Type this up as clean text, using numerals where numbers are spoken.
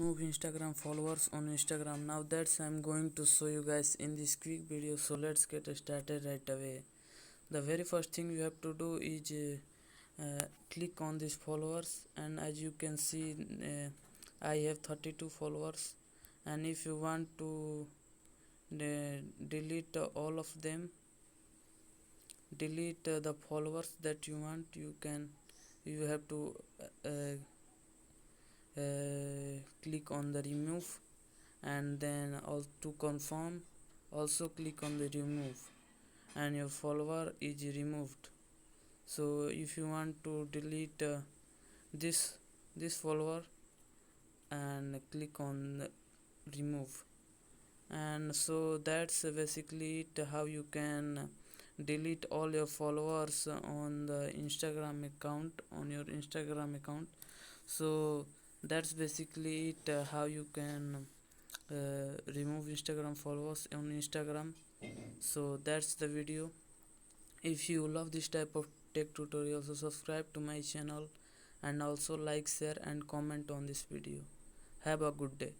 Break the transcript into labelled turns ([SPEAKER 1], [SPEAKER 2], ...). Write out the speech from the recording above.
[SPEAKER 1] remove Instagram followers on Instagram. Now that's I'm going to show you guys in this quick video, so let's get started right away. The very first thing you have to do is click on these followers, and as you can see I have 32 followers, and if you want to delete all of them, delete the followers that you want, you have to click on the remove, and then to confirm also click on the remove, and your follower is removed. So if you want to delete this follower, and click on remove, and so that's basically it, how you can delete all your followers on the Instagram account, on your Instagram account. So that's basically it, how you can remove Instagram followers on Instagram. So that's the video. If you love this type of tech tutorials, so subscribe to my channel, and also like, share and comment on this video. Have a good day.